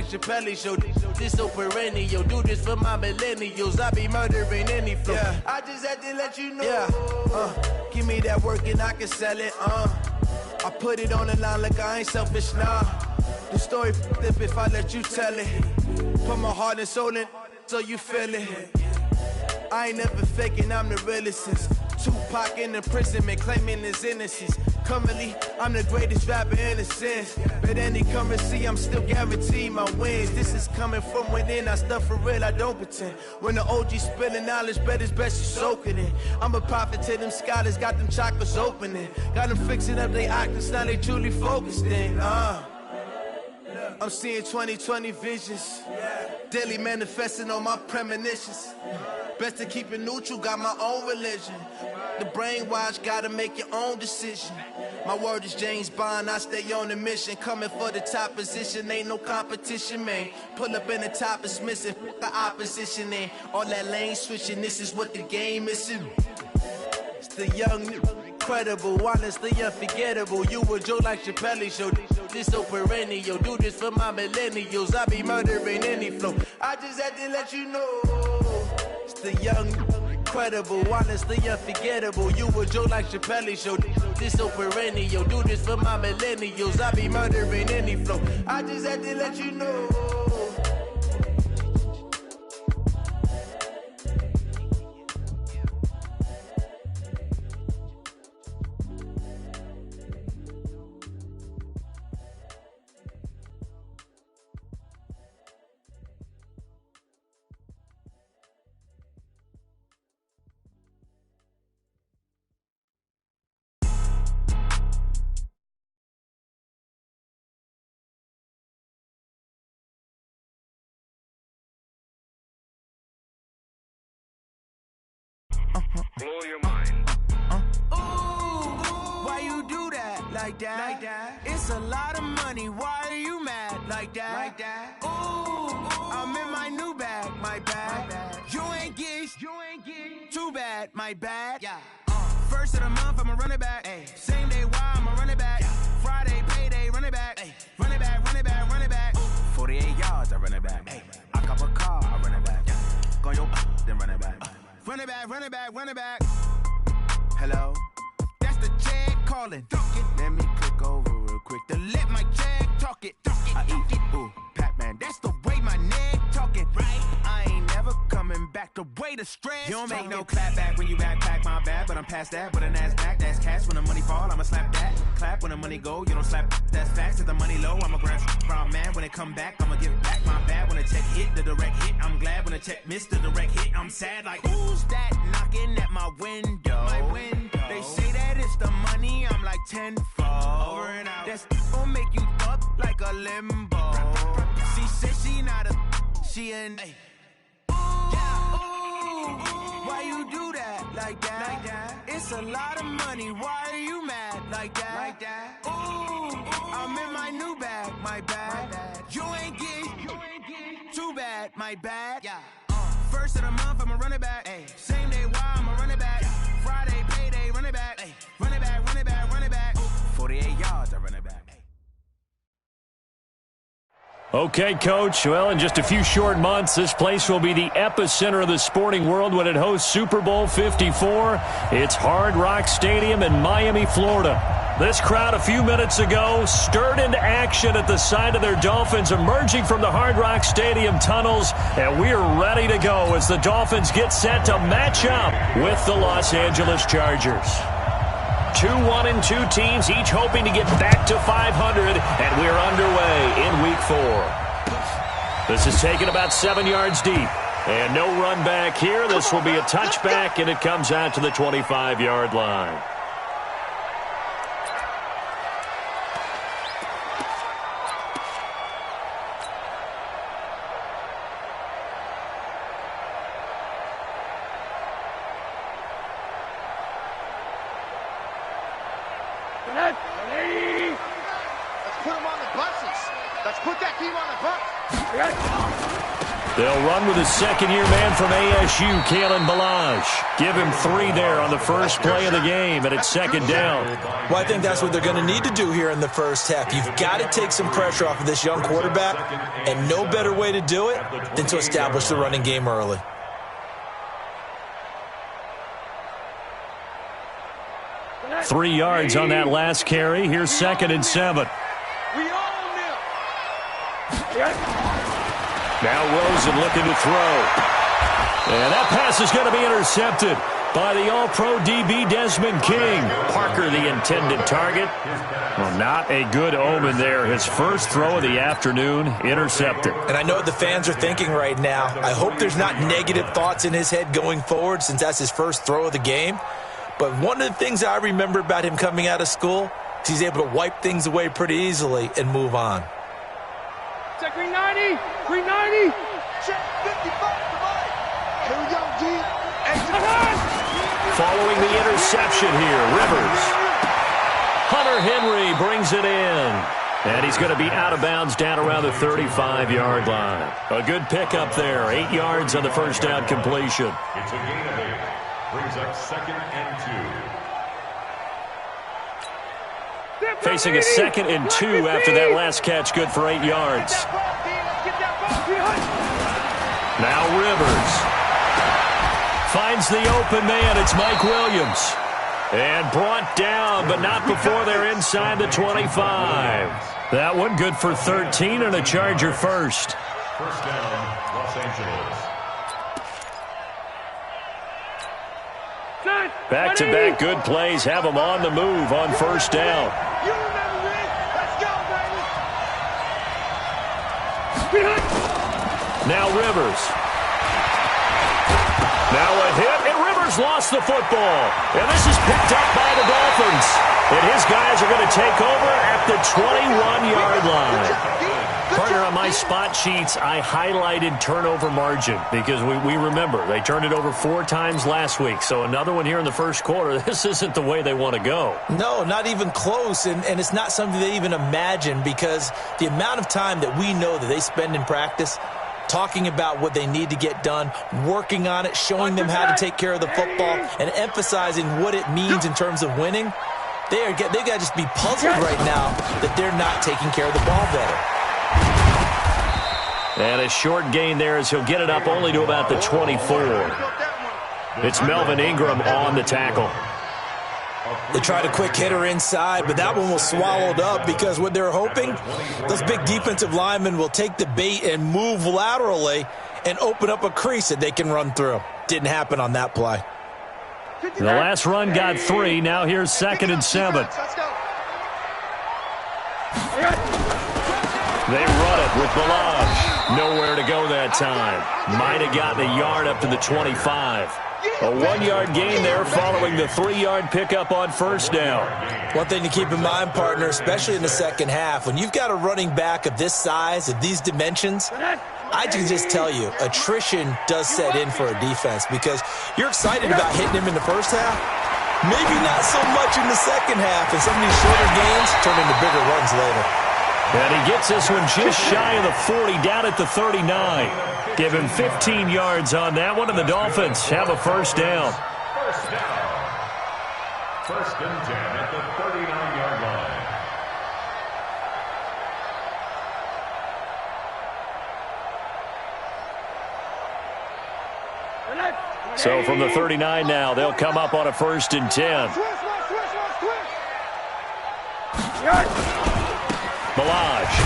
Chappelle show. This so perennial, do this for my millennials. I be murdering any flow. Yeah. I just had to let you know. Yeah. Give me that work and I can sell it. I put it on the line like I ain't selfish, nah. The story flip if I let you tell it. Put my heart and soul in so you feel it. I ain't never faking, I'm the realest since Tupac in imprisonment, claiming his innocence. Currently, I'm the greatest rapper in a sense. But any currency, I'm still guaranteed my wins. This is coming from within, I stuff for real, I don't pretend. When the OG spilling knowledge, bet it's best you soak it in. I'm a prophet to them scholars, got them chakras opening. Got them fixing up their octaves, now they truly focused in. I'm seeing 2020 visions. Daily manifesting on my premonitions. Best to keep it neutral, got my own religion. The brainwash, gotta make your own decision. My word is James Bond, I stay on the mission. Coming for the top position, ain't no competition, man. Pull up in the top is missing, the opposition in. All that lane switching, this is what the game is in. It's the young, incredible, honestly unforgettable. You a joke like Chappelle show. This so perennial, do this for my millennials. I be murdering any flow. I just had to let you know. It's the young, incredible, honestly unforgettable. You a joke like Chappelle show. This so perennial, do this for my millennials. I be murdering any flow. I just had to let you know. Blow your mind. Why you do that? Like that? It's a lot of money. Why are you mad? Like that? Ooh, I'm in my new bag. My bad. You ain't get. Too bad. My bad. Yeah. First of the month, I'ma run it back. Ay. Same day, why I'ma run it back. Yeah. Friday, payday, run it back. Ay. Run it back, run it back, run it back. 48 yards, I run it back. Ay. I cop a car, I run it back. Yeah. Go yo, then run it back. Run it back, run it back, run it back. Hello? That's the Jag calling. Let me click over real quick to let my Jag talk it. I eat it, ooh, Pac-Man. That's the way my neck talking. Right? I ain't never coming back the way the stress. You don't make no clap back when you backpack, my bad. But I'm past that with a NASDAQ. That's cash when the money fall, I'ma slap that. Clap when the money go, you don't slap. That's facts. If the money low, I'ma grab brown man. When it come back, I'ma give back my bad. When the check hit, the direct hit. I'm glad when the check missed the direct hit. I'm sad like, who's that knocking at my window? My window. They say that it's the money, I'm like tenfold. Over and out. That's gon' make you up like a limbo. She said she not a, she an. Why you do that? Like that? It's a lot of money. Why are you mad? Like that? Ooh, I'm in my new bag. My bad. You ain't get. Too bad. My bad. Yeah. First of the month, I'ma run it back. Ay. Same day, why I'ma run it back. Yeah. Friday, payday, run it back. Ay. Run it back, run it back, run it back. 48 yards, I run it back. Okay, Coach. Well, in just a few short months, this place will be the epicenter of the sporting world when it hosts Super Bowl 54. It's Hard Rock Stadium in Miami, Florida. This crowd a few minutes ago stirred into action at the side of their Dolphins emerging from the Hard Rock Stadium tunnels, and we are ready to go as the Dolphins get set to match up with the Los Angeles Chargers. 2-1-2 teams, each hoping to get back to 500, and we're underway in Week 4. This is taken about 7 yards deep, and no run back here. This will be a touchback, and it comes out to the 25-yard line. They'll run with a second-year man from ASU, Kalen Ballage. Give him 3 there on the first play of the game, and it's second down. Well, I think that's what they're going to need to do here in the first half. You've got to take some pressure off of this young quarterback, and no better way to do it than to establish the running game early. Three yards on that last carry. Here's 2nd and 7. Now Rosen looking to throw. And that pass is going to be intercepted by the All-Pro DB Desmond King. Parker, the intended target. Well, not a good omen there. His first throw of the afternoon, intercepted. And I know what the fans are thinking right now. I hope there's not negative thoughts in his head going forward since that's his first throw of the game. But one of the things I remember about him coming out of school is he's able to wipe things away pretty easily and move on. Check 390, 390. Check 55 to Mike. Here we go, G. Following the interception here, Rivers. Hunter Henry brings it in. And he's going to be out of bounds down around the 35-yard line. A good pickup there. 8 yards on the first down completion. It's a gain of 8. Brings up 2nd and 2. Facing a 2nd and 2 after that last catch, good for 8 yards. Now Rivers finds the open man. It's Mike Williams. And brought down, but not before they're inside the 25. That one good for 13 and a Charger first. First down, Los Angeles. Back-to-back good plays have them on the move on first down. You remember it. Let's go, baby. Now Rivers. Now a hit, and Rivers lost the football. And this is picked up by the Dolphins. And his guys are going to take over at the 21-yard line. Partner, on my spot sheets, I highlighted turnover margin because we remember they turned it over 4 times last week. So another one here in the first quarter. This isn't the way they want to go. No, not even close, and it's not something they even imagine because the amount of time that we know that they spend in practice talking about what they need to get done, working on it, showing them how to take care of the football, and emphasizing what it means in terms of winning, they've got to just be puzzled right now that they're not taking care of the ball better. And a short gain there as he'll get it up only to about the 24. It's Melvin Ingram on the tackle. They tried a quick hitter inside, but that one was swallowed up because what they're hoping, those big defensive linemen will take the bait and move laterally and open up a crease that they can run through. Didn't happen on that play. The last run got 3. Now here's 2nd and 7. They run it with Ballage. Nowhere to go that time. Might have gotten a yard up to the 25. A 1-yard gain there following the 3-yard pickup on first down. One thing to keep in mind, partner, especially in the second half, when you've got a running back of this size, of these dimensions, I can just tell you, attrition does set in for a defense because you're excited about hitting him in the first half. Maybe not so much in the second half, and some of these shorter gains turn into bigger runs later. And he gets this one just shy of the 40, down at the 39. Give him 15 yards on that one, and the Dolphins have a first down. First down. 1st and 10 at the 39-yard line. So from the 39 now, they'll come up on a 1st and 10. Ballage.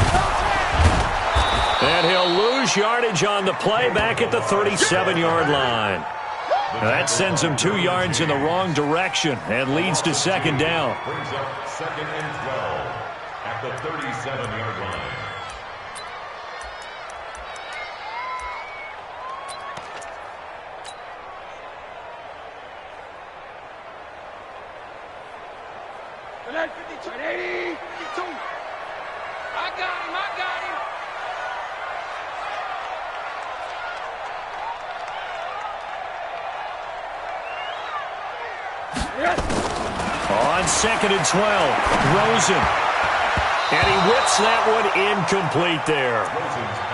And he'll lose yardage on the play back at the 37-yard line. Now that sends him 2 yards in the wrong direction and leads to 2nd down. Brings up 2nd and 12 at the 37-yard line. On 2nd and 12, Rosen. And he whips that one incomplete there.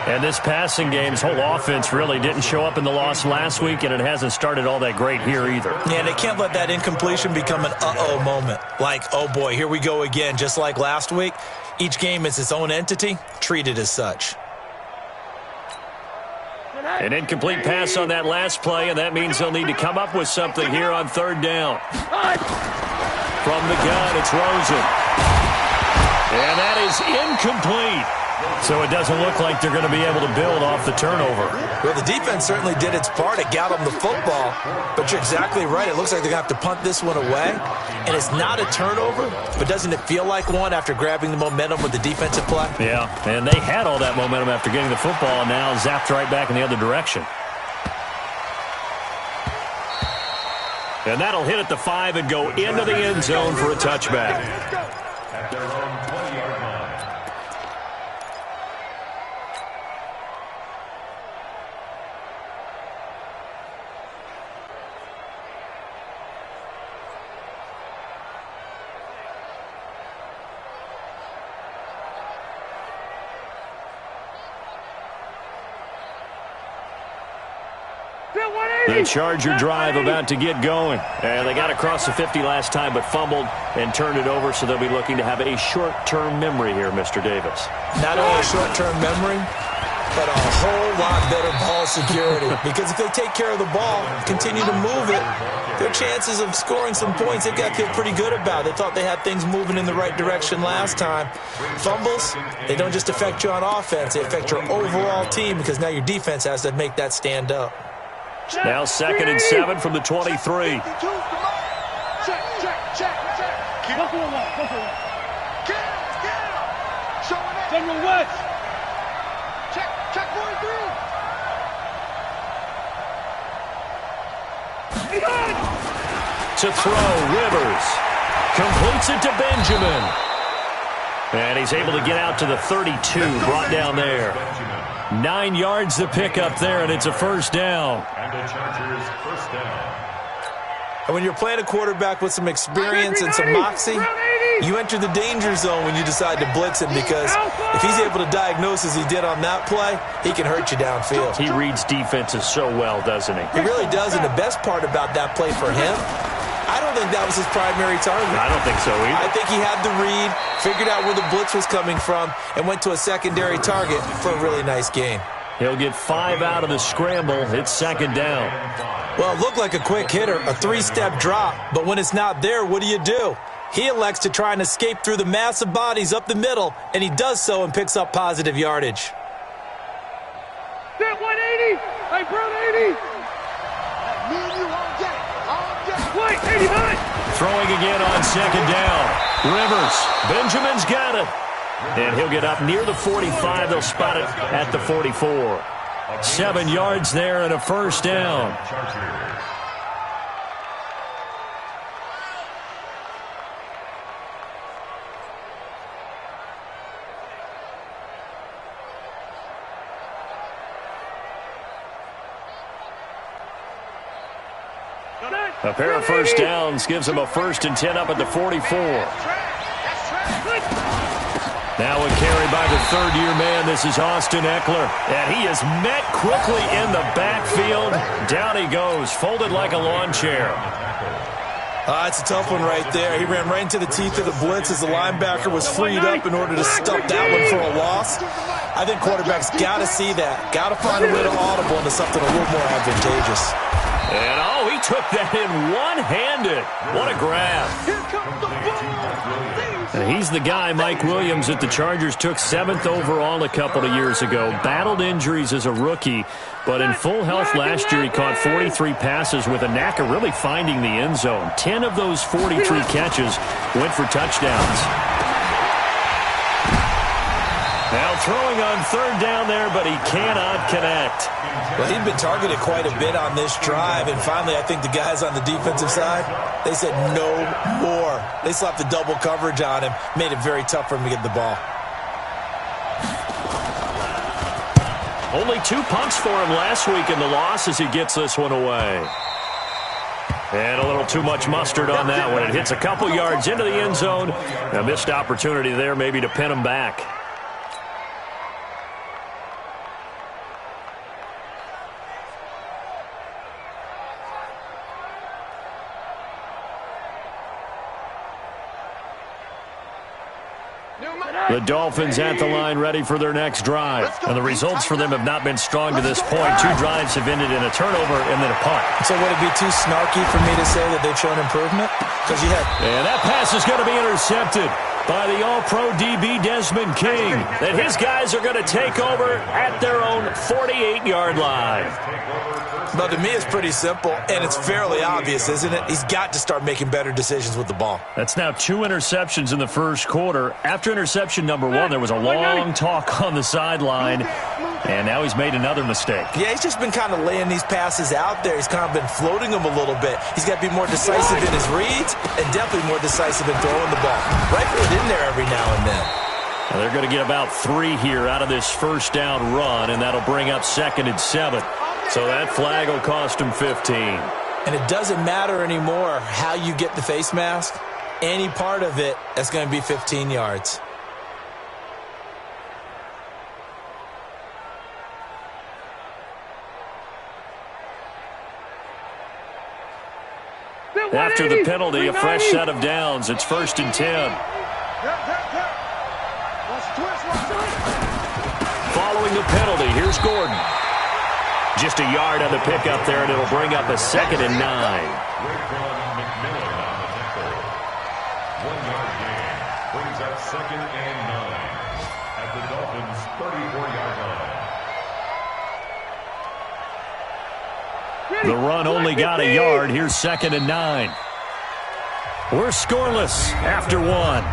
And this passing game's whole offense really didn't show up in the loss last week, and it hasn't started all that great here either. Yeah, they can't let that incompletion become an uh-oh moment. Like, oh boy, here we go again. Just like last week, each game is its own entity, treated as such. An incomplete pass on that last play, and that means they'll need to come up with something here on third down. From the gun, it's Rosen. And that is incomplete. So it doesn't look like they're going to be able to build off the turnover. Well, the defense certainly did its part. It got them the football. But you're exactly right. It looks like they're going to have to punt this one away. And it's not a turnover, but doesn't it feel like one after grabbing the momentum with the defensive play? Yeah, and they had all that momentum after getting the football, and now zapped right back in the other direction. And that'll hit at the 5 and go into the end zone for a touchback. At their own 20-yard line. The Charger drive about to get going. And they got across the 50 last time, but fumbled and turned it over, so they'll be looking to have a short-term memory here, Mr. Davis. Not only a short-term memory, but a whole lot better ball security. Because if they take care of the ball, continue to move it, their chances of scoring some points, they've got to feel pretty good about. They thought they had things moving in the right direction last time. Fumbles, they don't just affect you on offense, they affect your overall team, because now your defense has to make that stand up. Now 2nd and 7 from the 23. Check, check, check. Go for one. Get him. Showing it. General West. Check, 43. To throw, Rivers. Completes it to Benjamin. And he's able to get out to the 32, brought down there. 9 yards to pick up there, and it's a first down. And the Chargers first down. And when you're playing a quarterback with some experience and some moxie, you enter the danger zone when you decide to blitz him, because if he's able to diagnose as he did on that play, he can hurt you downfield. He reads defenses so well, doesn't he? He really does, and the best part about that play for him, I don't think that was his primary target. I don't think so either. I think he had the read, figured out where the blitz was coming from, and went to a secondary target for a really nice gain. He'll get 5 out of the scramble. It's 2nd down. Well, it looked like a quick hitter, a 3-step drop, but when it's not there, what do? He elects to try and escape through the mass of bodies up the middle, and he does so and picks up positive yardage. That 180. Hey, bro, 80. Me and you all day. Wait, 89. Throwing again on 2nd down. Rivers. Benjamin's got it. And he'll get up near the 45. They'll spot it at the 44. 7 yards there and a first down. A pair of first downs gives him a 1st and 10 up at the 44. Now a carry by the third-year man. This is Austin Eckler. And he is met quickly in the backfield. Down he goes, folded like a lawn chair. It's a tough one right there. He ran right into the teeth of the blitz as the linebacker was freed up in order to stop that one for a loss. I think quarterbacks got to see that. Got to find a way to audible into something a little more advantageous. And, he took that in one-handed. What a grab. And he's the guy, Mike Williams, that the Chargers took 7th overall a couple of years ago. Battled injuries as a rookie, but in full health last year, he caught 43 passes with a knack of really finding the end zone. 10 of those 43 catches went for touchdowns. Now throwing on 3rd down there, but he cannot connect. Well, he'd been targeted quite a bit on this drive, and finally I think the guys on the defensive side, they said no more. They slapped the double coverage on him, made it very tough for him to get the ball. Only 2 punts for him last week in the loss as he gets this one away. And a little too much mustard on that one. It hits a couple yards into the end zone. A missed opportunity there maybe to pin him back. The Dolphins at the line ready for their next drive. And the results for them have not been strong to this point. 2 drives have ended in a turnover and then a punt. So would it be too snarky for me to say that they've shown improvement? Because you had... And that pass is going to be intercepted by the All-Pro DB Desmond King. That his guys are going to take over at their own 48-yard line. Well, to me, it's pretty simple, and it's fairly obvious, isn't it? He's got to start making better decisions with the ball. That's now 2 interceptions in the first quarter. After interception number 1, there was a long talk on the sideline, and now he's made another mistake. Yeah, he's just been kind of laying these passes out there. He's kind of been floating them a little bit. He's got to be more decisive in his reads and definitely more decisive in throwing the ball. Rifle it in there every now and then. Now they're going to get about 3 here out of this first down run, and that'll bring up 2nd and 7. So that flag will cost him 15. And it doesn't matter anymore how you get the face mask. Any part of it, that's going to be 15 yards. After the penalty, a fresh set of downs. It's 1st and 10. Following the penalty, here's Gordon. Just a yard on the pickup there, and it'll bring up a 2nd and 9. 1-yard gain brings up 2nd and 9 at the Dolphins' 34-yard line. The run only got a yard. Here's 2nd and 9. We're scoreless after 1.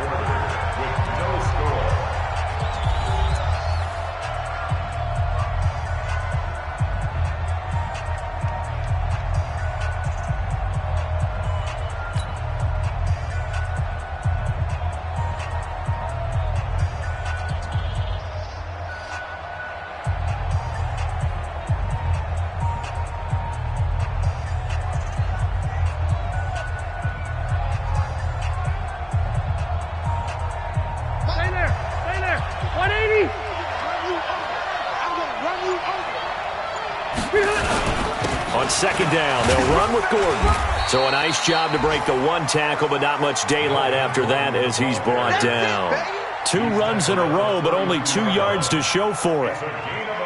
On 2nd down, they'll run with Gordon. So a nice job to break the 1 tackle, but not much daylight after that as he's brought down. 2 runs in a row, but only 2 yards to show for it.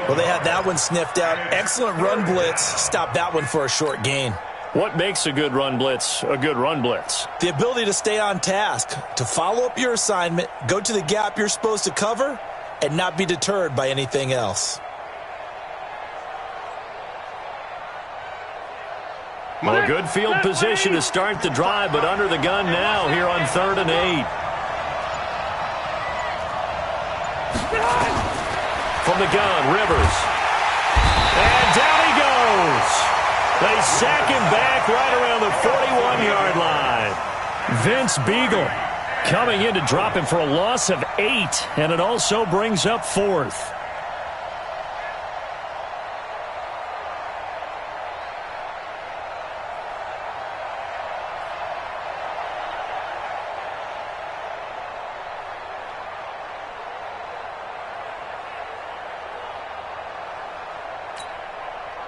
Well, they had that one sniffed out. Excellent run blitz. Stop that one for a short gain. What makes a good run blitz a good run blitz? The ability to stay on task, to follow up your assignment, go to the gap you're supposed to cover, and not be deterred by anything else. Well, a good field position to start the drive, but under the gun now here on 3rd and 8. From the gun, Rivers. And down he goes. They sack him back right around the 41-yard line. Vince Beagle coming in to drop him for a loss of 8, and it also brings up 4th.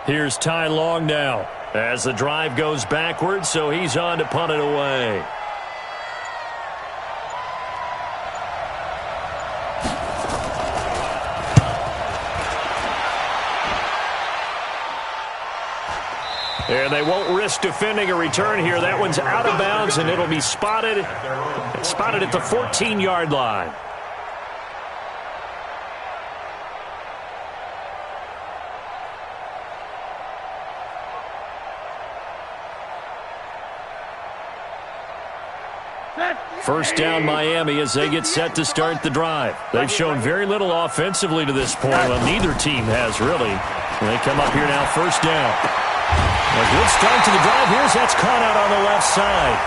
Here's Ty Long now as the drive goes backwards, so he's on to punt it away. And they won't risk defending a return here. That one's out of bounds, and it'll be spotted at the 14-yard line. First down Miami as they get set to start the drive. They've shown very little offensively to this point. Well, neither team has really. They come up here now, 1st down. A good start to the drive. Here's that's caught out on the left side.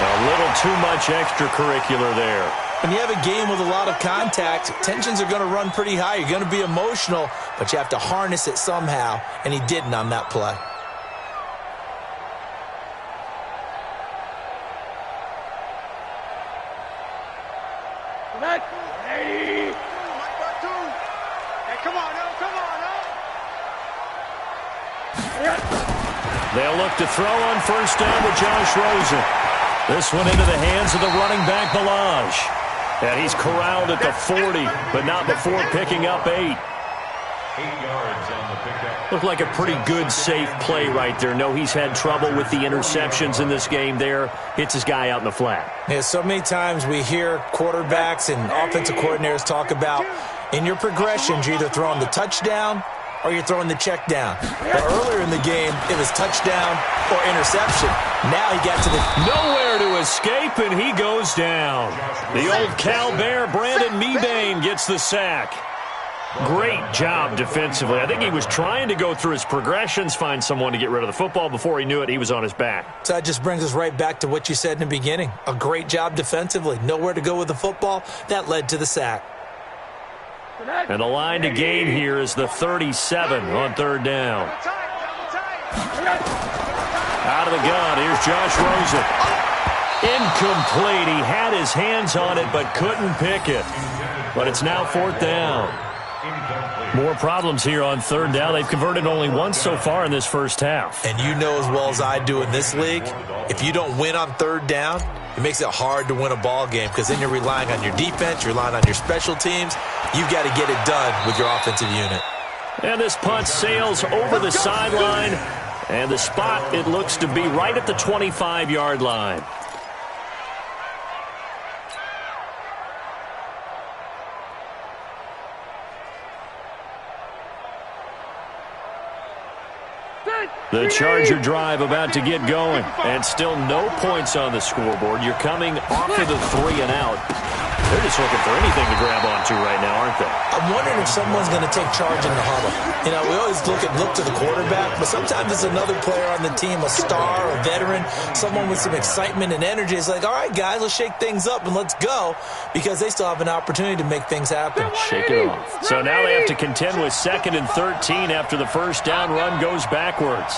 A little too much extracurricular there. When you have a game with a lot of contact, tensions are going to run pretty high. You're going to be emotional, but you have to harness it somehow, and he didn't on that play. They'll look to throw on first down with Josh Rosen. This one into the hands of the running back, Ballage. And he's corralled at the 40, but not before picking up 8. 8 yards on the pickup. Looked like a pretty good, safe play right there. No, he's had trouble with the interceptions in this game there. Hits his guy out in the flat. Yeah, so many times we hear quarterbacks and offensive coordinators talk about in your progressions, you're either throwing the touchdown or you're throwing the check down. But earlier in the game, it was touchdown or interception. Now he got to the... Nowhere to escape, and he goes down. The old Cal Bear, Brandon Mebane, gets the sack. Great job defensively. I think he was trying to go through his progressions, find someone to get rid of the football. Before he knew it, he was on his back. So that just brings us right back to what you said in the beginning. A great job defensively. Nowhere to go with the football. That led to the sack. And the line to gain here is the 37 on third down. Out of the gun, here's Josh Rosen. Incomplete. He had his hands on it but couldn't pick it. But it's now fourth down. More problems here on third down. They've converted only once so far in this first half. And you know as well as I do in this league, if you don't win on third down, it makes it hard to win a ball game because then you're relying on your defense, you're relying on your special teams. You've got to get it done with your offensive unit. And this punt sails over the sideline. And the spot, it looks to be right at the 25-yard line. The Charger drive about to get going. And still no points on the scoreboard. You're coming off of the 3 and out. They're just looking for anything to grab onto right now, aren't they? I'm wondering if someone's going to take charge in the huddle. You know, we always look to the quarterback, but sometimes it's another player on the team, a star, a veteran, someone with some excitement and energy. It's like, all right, guys, let's shake things up and let's go because they still have an opportunity to make things happen. Shake it off. So now they have to contend with 2nd and 13 after the first down run goes backwards.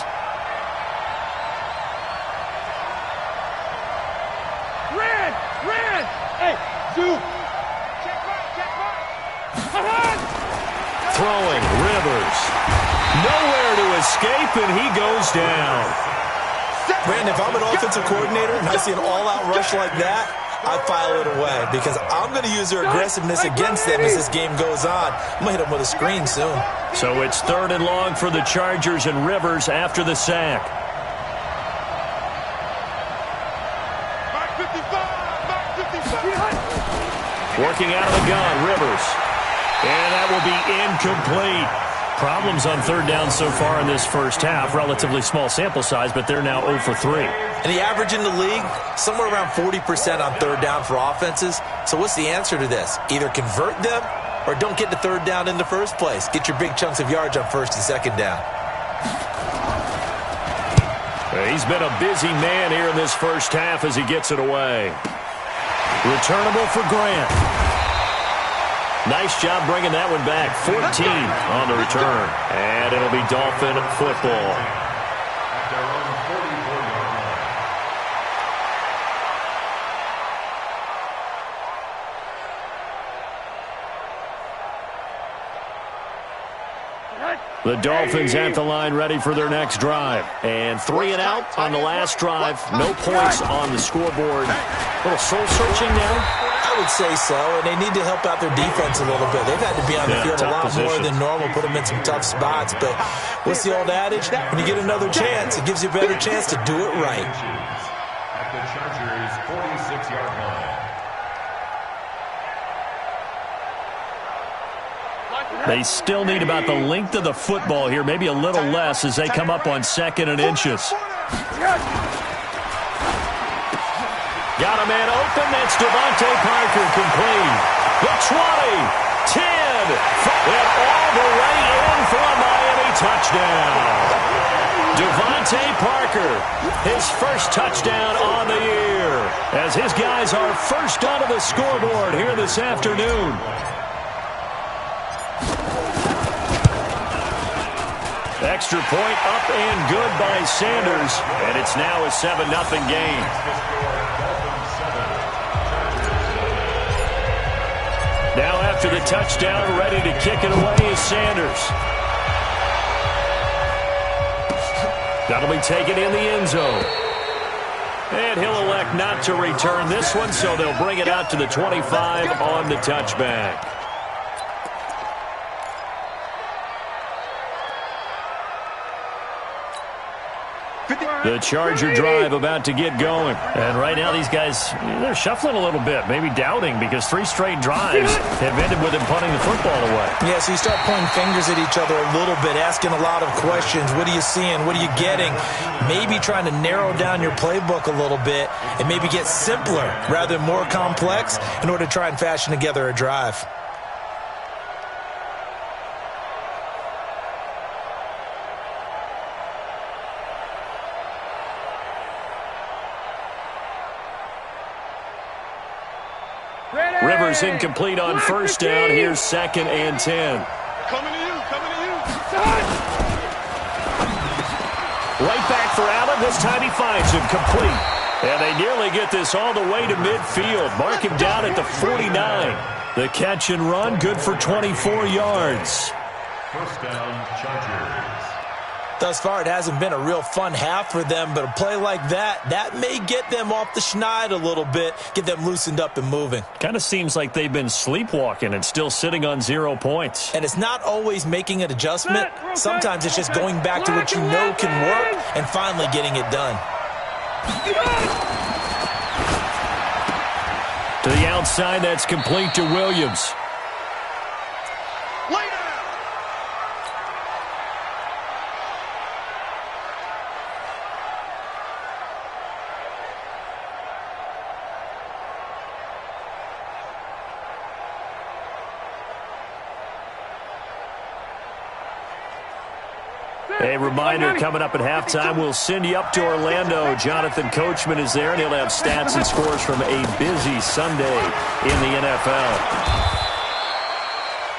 Throwing, Rivers. Nowhere to escape, and he goes down. Brandon, if I'm an offensive coordinator and I see an all-out rush like that, I file it away because I'm going to use their aggressiveness against them as this game goes on. I'm going to hit them with a screen soon. So it's 3rd and long for the Chargers and Rivers after the sack. Working out of the gun, Rivers. And that will be incomplete. Problems on third down so far in this first half. Relatively small sample size, but they're now 0 for 3. And the average in the league, somewhere around 40% on third down for offenses. So what's the answer to this? Either convert them or don't get to third down in the first place. Get your big chunks of yards on first and second down. He's been a busy man here in this first half as he gets it away. Returnable for Grant. Nice job bringing that one back. 14 on the return. And it'll be Dolphin football. The Dolphins at the line ready for their next drive. And 3 and out on the last drive. No points on the scoreboard. A little soul-searching now? I would say so, and they need to help out their defense a little bit. They've had to be on the field a lot more than normal, put them in some tough spots. But what's the old adage? When you get another chance, it gives you a better chance to do it right. At the Chargers' 46-yard line. They still need about the length of the football here, maybe a little less as they come up on 2nd and inches. Got a man open. That's Devontae Parker complete. The 20, 10, and all the way in for a Miami touchdown. Devontae Parker, his first touchdown on the year, as his guys are first onto the scoreboard here this afternoon. Extra point up and good by Sanders, and it's now a 7-0 game. Now after the touchdown, ready to kick it away is Sanders. That'll be taken in the end zone. And he'll elect not to return this one, so they'll bring it out to the 25 on the touchback. The Charger drive about to get going. And right now these guys, they're shuffling a little bit, maybe doubting, because 3 straight drives have ended with them punting the football away. Yeah, so you start pointing fingers at each other a little bit, asking a lot of questions. What are you seeing? What are you getting? Maybe trying to narrow down your playbook a little bit and maybe get simpler rather than more complex in order to try and fashion together a drive. Rivers incomplete on first down. Here's 2nd and 10. Coming to you, coming to you. Right back for Allen. This time he finds him complete. And they nearly get this all the way to midfield. Mark him down at the 49. The catch and run, good for 24 yards. First down, Chargers. Thus far, it hasn't been a real fun half for them, but a play like that may get them off the schneid a little bit, get them loosened up and moving. Kind of seems like they've been sleepwalking and still sitting on 0 points. And it's not always making an adjustment. Sometimes it's just going back to what you know can work and finally getting it done. To the outside, that's complete to Williams. A reminder, coming up at halftime, we'll send you up to Orlando. Jonathan Coachman is there, and he'll have stats and scores from a busy Sunday in the NFL.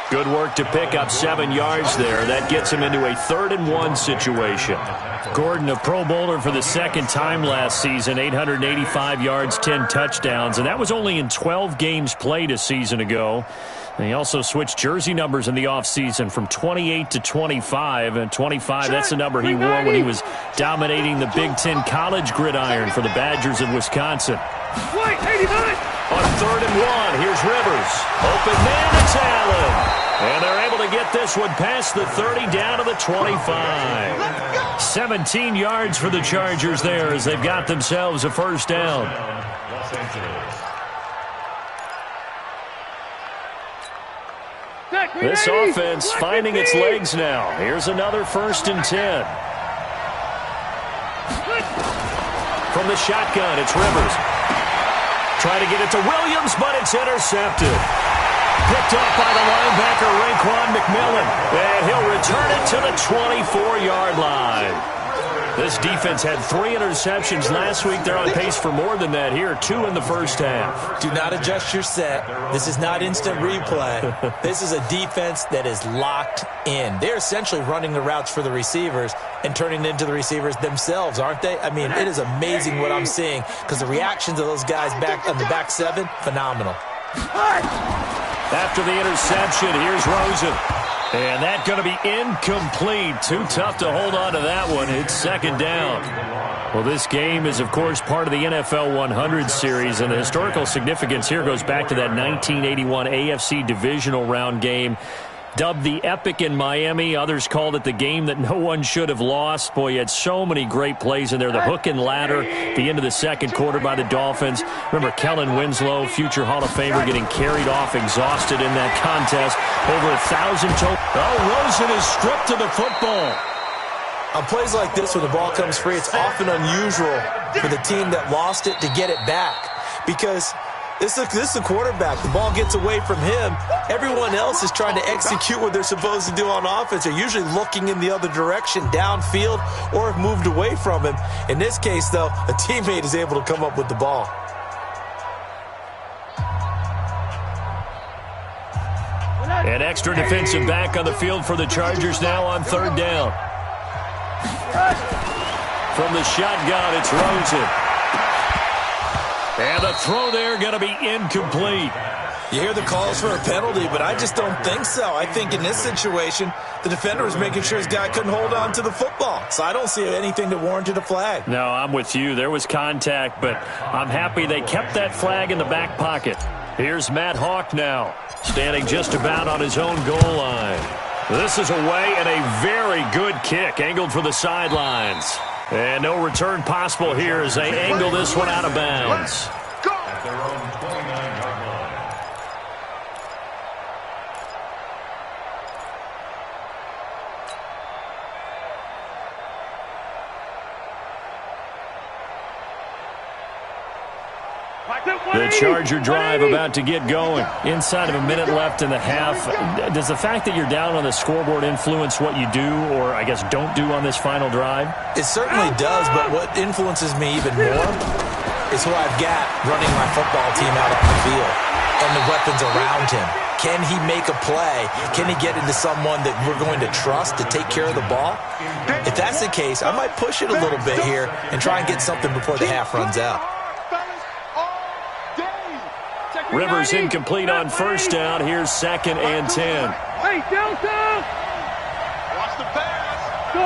Good work to pick up 7 yards there. That gets him into a 3rd and 1 situation. Gordon, a Pro Bowler for the 2nd time last season, 885 yards, 10 touchdowns, and that was only in 12 games played a season ago. And he also switched jersey numbers in the offseason from 28 to 25. And 25, that's the number he wore when he was dominating the Big Ten college gridiron for the Badgers of Wisconsin. White, 89. On 3rd and 1, here's Rivers. Open man, it's Allen. And they're able to get this one past the 30 down to the 25. 17 yards for the Chargers there as they've got themselves a first down. Los Angeles. This offense finding its legs now. Here's another 1st and 10. From the shotgun, it's Rivers. Trying to get it to Williams, but it's intercepted. Picked up by the linebacker, Raekwon McMillan. And he'll return it to the 24-yard line. This defense had 3 interceptions last week. They're on pace for more than that here. 2 in the first half. Do not adjust your set. This is not instant replay. This is a defense that is locked in. They're essentially running the routes for the receivers and turning it into the receivers themselves, aren't they? I mean, it is amazing what I'm seeing because the reactions of those guys back on the back 7, phenomenal. After the interception, here's Rosen. And that's going to be incomplete. Too tough to hold on to that one. It's 2nd down. Well, this game is, of course, part of the NFL 100 series, and the historical significance here goes back to that 1981 AFC divisional round game. Dubbed the Epic in Miami. Others called it the game that no one should have lost. Boy, you had so many great plays in there. The hook and ladder, the end of the 2nd quarter by the Dolphins. Remember Kellen Winslow, future Hall of Famer, getting carried off, exhausted in that contest. Over 1,000 total. Oh, Rosen is stripped to the football. On plays like this, when the ball comes free, it's often unusual for the team that lost it to get it back because this is the quarterback. The ball gets away from him. Everyone else is trying to execute what they're supposed to do on offense. They're usually looking in the other direction, downfield, or have moved away from him. In this case, though, a teammate is able to come up with the ball. An extra defensive back on the field for the Chargers now on 3rd down. From the shotgun, it's Rosen. And the throw there going to be incomplete. You hear the calls for a penalty, but I just don't think so. I think in this situation, the defender was making sure his guy couldn't hold on to the football. So I don't see anything that warranted a flag. No, I'm with you. There was contact, but I'm happy they kept that flag in the back pocket. Here's Matt Hawk now, standing just about on his own goal line. This is away and a very good kick, angled for the sidelines. And no return possible here as they angle this one out of bounds. At their own 29-yard line. The Charger drive about to get going. Inside of a minute left in the half. Does the fact that you're down on the scoreboard influence what you do, or I guess don't do on this final drive? It certainly does, but what influences me even more is who I've got running my football team out on the field and the weapons around him. Can he make a play? Can he get into someone that we're going to trust to take care of the ball? If that's the case, I might push it a little bit here and try and get something before the half runs out. Rivers incomplete on first down. Here's 2nd and 10. Hey, Delta! Watch the pass. Go.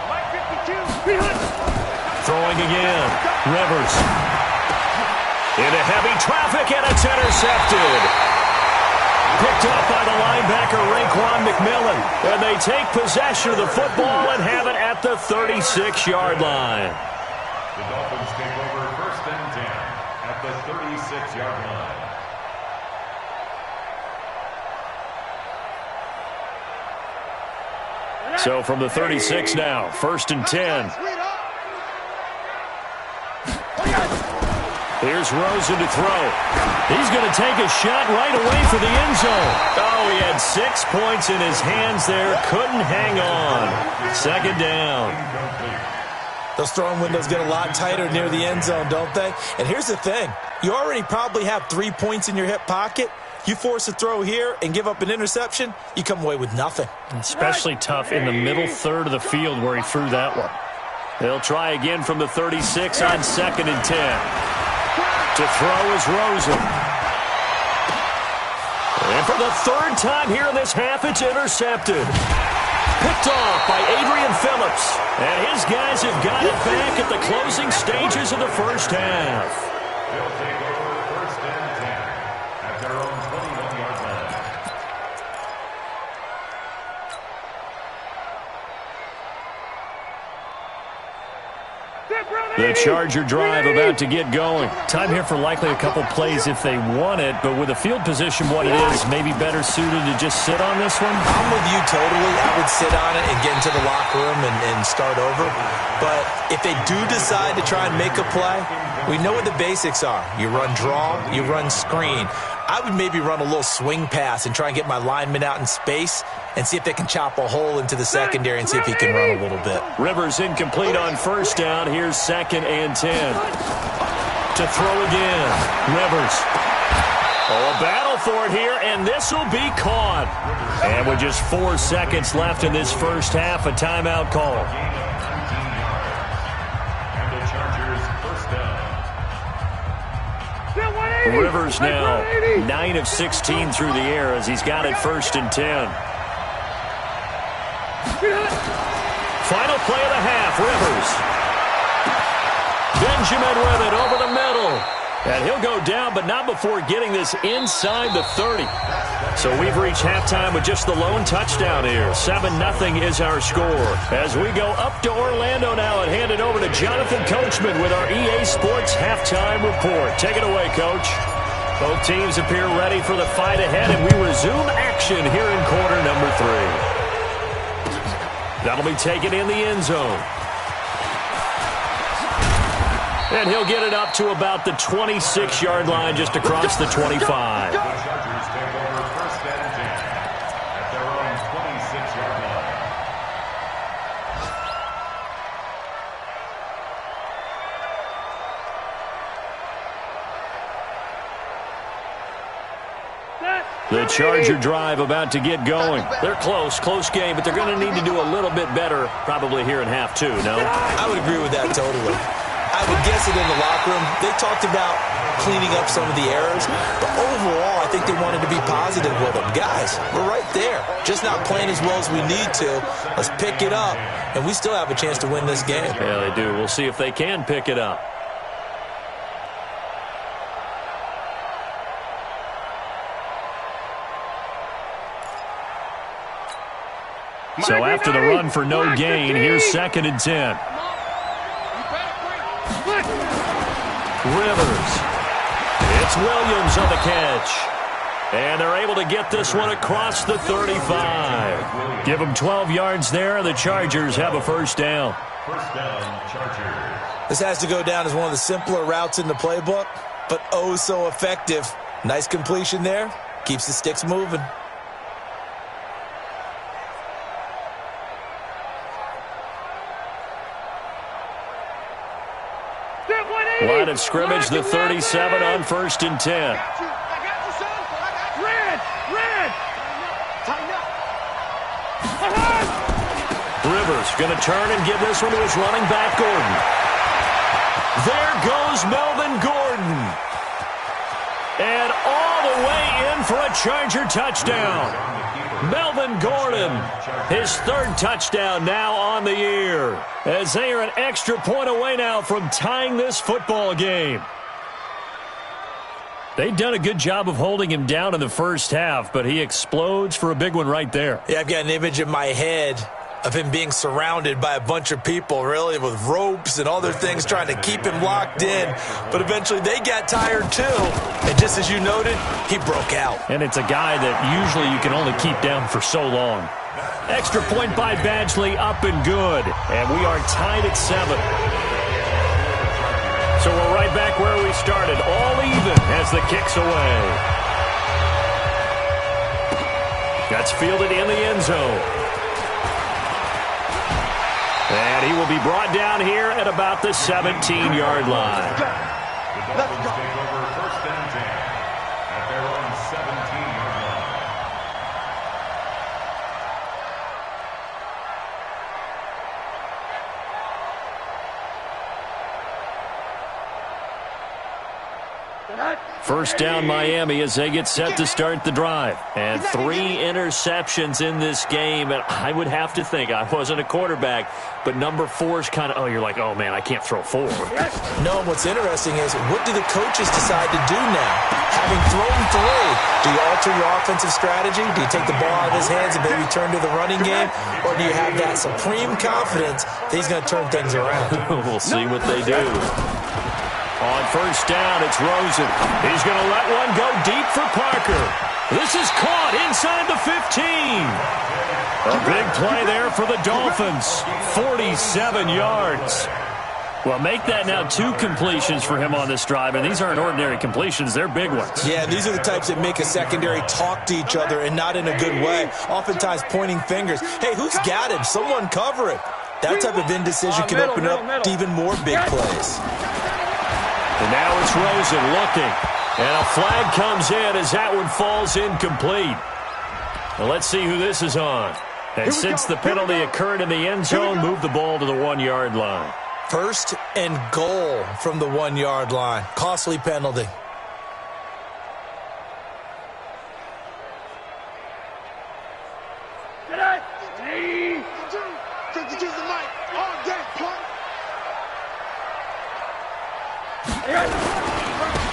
Mike 52. Throwing again. Rivers. Into heavy traffic, and it's intercepted. Picked up by the linebacker, Raekwon McMillan. And they take possession of the football and have it at the 36-yard line. The Dolphins take over 1st and 10 at the 36-yard line. So from the 36 now, 1st and 10. Here's Rosen to throw. He's going to take a shot right away for the end zone. Oh, he had 6 points in his hands there. Couldn't hang on. 2nd down. Those throwing windows get a lot tighter near the end zone, don't they? And here's the thing. You already probably have 3 points in your hip pocket. You force a throw here and give up an interception, you come away with nothing. Especially tough in the middle third of the field where he threw that one. They'll try again from the 36 on 2nd and 10. To throw is Rosen. And for the 3rd time here in this half, it's intercepted. Picked off by Adrian Phillips. And his guys have got it back at the closing stages of the first half. They'll take over 1st and 10 at their own 21-yard line. The Charger drive about to get going. Time here for likely a couple plays if they want it, but with the field position what it is, maybe better suited to just sit on this one? I'm with you totally. I would sit on it and get into the locker room and start over. But if they do decide to try and make a play, we know what the basics are. You run draw, you run screen. I would maybe run a little swing pass and try and get my lineman out in space and see if they can chop a hole into the secondary and see if he can run a little bit. Rivers incomplete on first down. Here's 2nd and 10. To throw again. Rivers. Oh, a battle for it here, and this will be caught. And with just 4 seconds left in this first half, a timeout call. And the Chargers 1st down. Rivers now 9 of 16 through the air as he's got it 1st and 10. Final play of the half, Rivers. Benjamin with it over the middle. And he'll go down, but not before getting this inside the 30. So we've reached halftime with just the lone touchdown here. 7-0 is our score. As we go up to Orlando now and hand it over to Jonathan Coachman with our EA Sports Halftime Report. Take it away, Coach. Both teams appear ready for the fight ahead, and we resume action here in quarter number 3. That'll be taken in the end zone. And he'll get it up to about the 26-yard line just across the 25. The Chargers take over 1st and 10 at their own 26-yard line. The Charger drive about to get going. They're close game, but they're going to need to do a little bit better probably here in half 2, no? I would agree with that totally. I would guess it in the locker room. They talked about cleaning up some of the errors. But overall, I think they wanted to be positive with them. Guys, we're right there. Just not playing as well as we need to. Let's pick it up, and we still have a chance to win this game. Yeah, they do. We'll see if they can pick it up. So after the run for no gain, here's 2nd and 10. Rivers. It's Williams on the catch. And they're able to get this one across the 35. Give them 12 yards there, and the Chargers have a first down. First down, Chargers. This has to go down as one of the simpler routes in the playbook, but oh so effective. Nice completion there. Keeps the sticks moving. Line of scrimmage, the 37 on 1st and 10. Rivers going to turn and give this one to his running back, Gordon. There goes Melvin Gordon. And all the way in for a Charger touchdown. Melvin Gordon, his 3rd touchdown now on the year, as they are an extra point away now from tying this football game. They've done a good job of holding him down in the first half, but he explodes for a big one right there. Yeah, I've got an image in my head of him being surrounded by a bunch of people, really, with ropes and other things trying to keep him locked in. But eventually they got tired, too. And just as you noted, he broke out. And it's a guy that usually you can only keep down for so long. Extra point by Badgley, up and good. And we are tied at 7. So we're right back where we started, all even as the kick's away. That's fielded in the end zone. And he will be brought down here at about the 17-yard line. The Dolphins take over 1st and 10 at their own 17-yard line. First down, Miami, as they get set to start the drive. And 3 interceptions in this game. And I would have to think, I wasn't a quarterback, but number 4 is kind of, you're like, oh, man, I can't throw 4. No, and what's interesting is, what do the coaches decide to do now? Having thrown 3, do you alter your offensive strategy? Do you take the ball out of his hands and maybe turn to the running game? Or do you have that supreme confidence that he's going to turn things around? We'll see what they do. On first down, it's Rosen. He's going to let one go deep for Parker. This is caught inside the 15. A big play there for the Dolphins. 47 yards. Well, make that now 2 completions for him on this drive, and these aren't ordinary completions. They're big ones. Yeah, these are the types that make a secondary talk to each other and not in a good way, oftentimes pointing fingers. Hey, who's got him? Someone cover it. That type of indecision can open up to even more big plays. And now it's Rosen looking. And a flag comes in as that one falls incomplete. Well, let's see who this is on. And since the penalty occurred in the end zone, move the ball to the 1-yard line. 1st and goal from the 1-yard line. Costly penalty.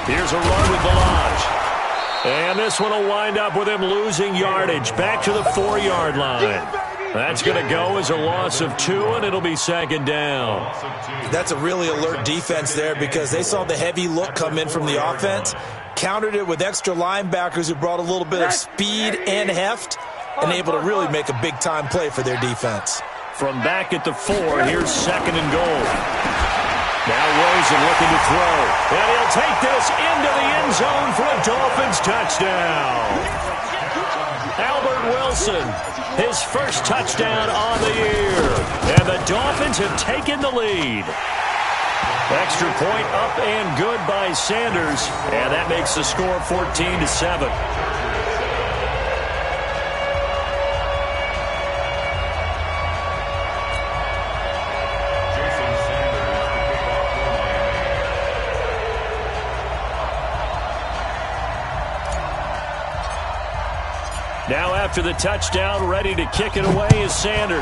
Here's a run with Ballage. And this one will wind up with him losing yardage back to the 4-yard line. That's going to go as a loss of 2, and it'll be 2nd down. That's a really alert defense there because they saw the heavy look come in from the offense, countered it with extra linebackers who brought a little bit of speed and heft, and able to really make a big-time play for their defense. From back at the 4, here's 2nd and goal. Now Rosen looking to throw. And he'll take this into the end zone for a Dolphins touchdown. Albert Wilson, his 1st touchdown on the year. And the Dolphins have taken the lead. Extra point up and good by Sanders. And that makes the score 14-7. after the touchdown. Ready to kick it away is Sanders.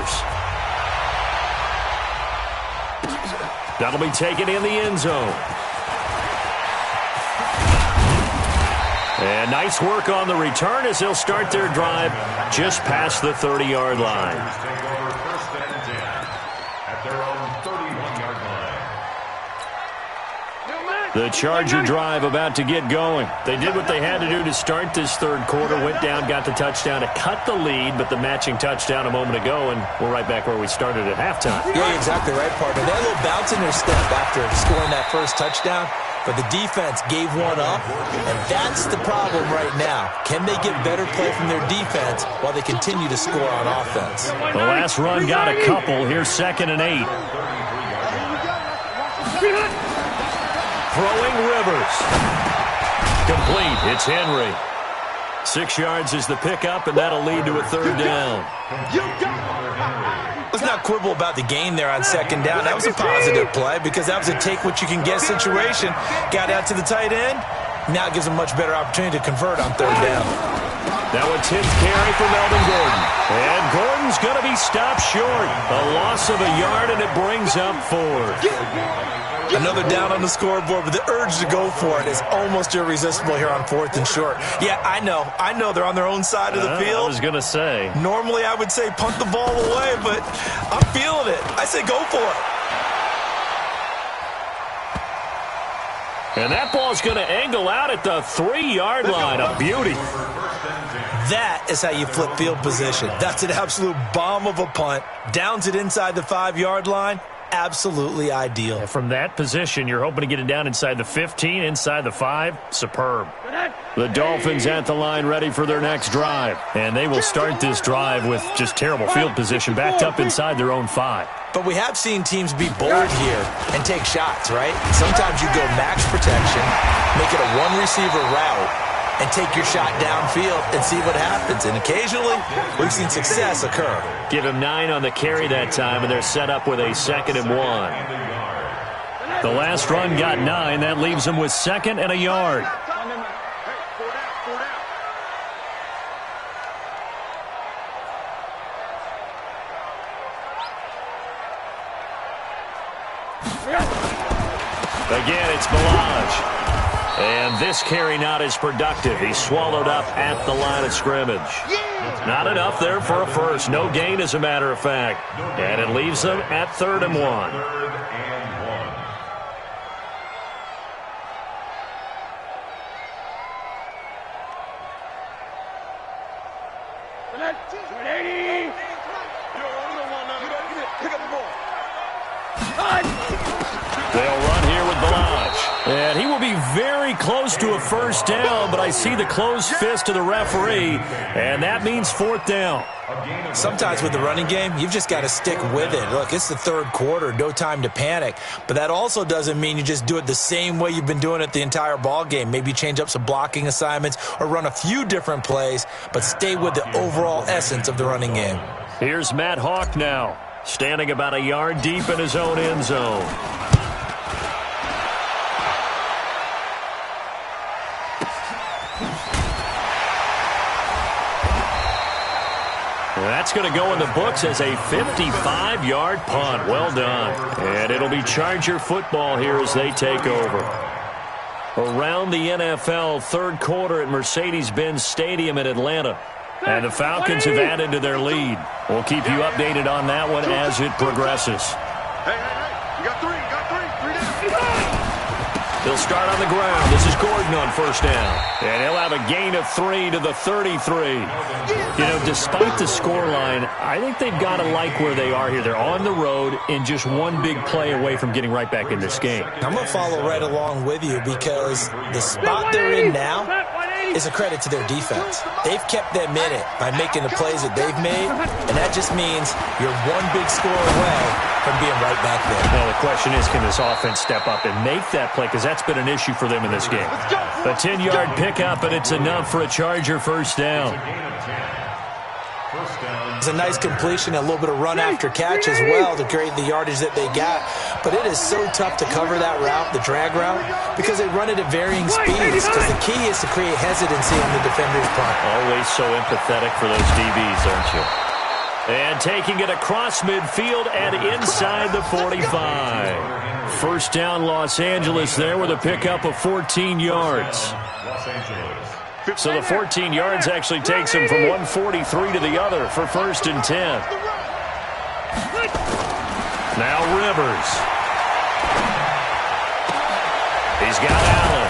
That'll be taken in the end zone. And nice work on the return as they'll start their drive just past the 30-yard line. Take over first and 10 at their own 31-yard line. The Charger drive about to get going. They did what they had to do to start this third quarter, went down, got the touchdown to cut the lead, but the matching touchdown a moment ago, and we're right back where we started at halftime. Yeah, exactly right, partner. They had a little bounce in their step after scoring that first touchdown, but the defense gave one up, and that's the problem right now. Can they get better play from their defense while they continue to score on offense? The last run got a couple. Here's 2nd and 8. Throwing Rivers. Complete. It's Henry. 6 yards is the pickup, and that'll lead to a third down. Let's not quibble about the gain there on 2nd down. That was a positive play because that was a take-what-you-can-get situation. Got out to the tight end. Now it gives them a much better opportunity to convert on 3rd down. Now a 10th carry for Melvin Gordon. And Gordon's going to be stopped short. A loss of a yard, and it brings up 4. Another down on the scoreboard, but the urge to go for it is almost irresistible here on 4th and short. Yeah, I know they're on their own side of the field. I was going to say. Normally I would say punt the ball away, but I'm feeling it. I say go for it. And that ball's going to angle out at the 3-yard line. A beauty. That is how you flip field position. That's an absolute bomb of a punt. Downs it inside the 5-yard line. Absolutely ideal. From that position, you're hoping to get it down inside the 15, inside the 5. Superb. The Dolphins at the line ready for their next drive. And they will start this drive with just terrible field position, backed up inside their own 5. But we have seen teams be bold here and take shots, right? Sometimes you go max protection, make it a one-receiver route, and take your shot downfield and see what happens. And occasionally, we've seen success occur. Give him 9 on the carry that time, and they're set up with a 2nd and 1. The last run got 9. That leaves them with 2nd and a yard. Again, it's Ballage. And this carry not as productive. He's swallowed up at the line of scrimmage. Not enough there for a first. No gain, as a matter of fact. And it leaves them at 3rd and 1. They'll run here with Ballage. And he will be very close to a first down, but I see the closed fist of the referee, and that means 4th down. Sometimes with the running game, you've just got to stick with it. Look, it's the 3rd quarter, no time to panic. But that also doesn't mean you just do it the same way you've been doing it the entire ball game. Maybe change up some blocking assignments or run a few different plays, but stay with the overall essence of the running game. Here's Matt Hawk now, standing about a yard deep in his own end zone. That's going to go in the books as a 55-yard punt. Well done. And it'll be Charger football here as they take over. Around the NFL, 3rd quarter at Mercedes-Benz Stadium in Atlanta. And the Falcons have added to their lead. We'll keep you updated on that one as it progresses. Hey, you got 3 down. He'll start on the ground. This is Gordon on first down. And he'll have a gain of 3 to the 33. You know, despite the scoreline, I think they've got to like where they are here. They're on the road and just one big play away from getting right back in this game. I'm going to follow right along with you because the spot they're in now is a credit to their defense. They've kept them in it by making the plays that they've made, and that just means you're one big score away from being right back there. Well, the question is, can this offense step up and make that play? Because that's been an issue for them in this game. A 10-yard pickup, and it's enough for a Charger first down. First down It's a nice completion, a little bit of run after catch as well to create the yardage that they got. But it is so tough to cover that route, the drag route, because they run it at varying speeds. Because the key is to create hesitancy on the defender's part. Always so empathetic for those DBs, aren't you? And taking it across midfield and inside the 45. First down, Los Angeles there with a pickup of 14 yards. Los Angeles. So the 14 yards actually takes him from 143 to the other for 1st and 10. Now Rivers. He's got Allen.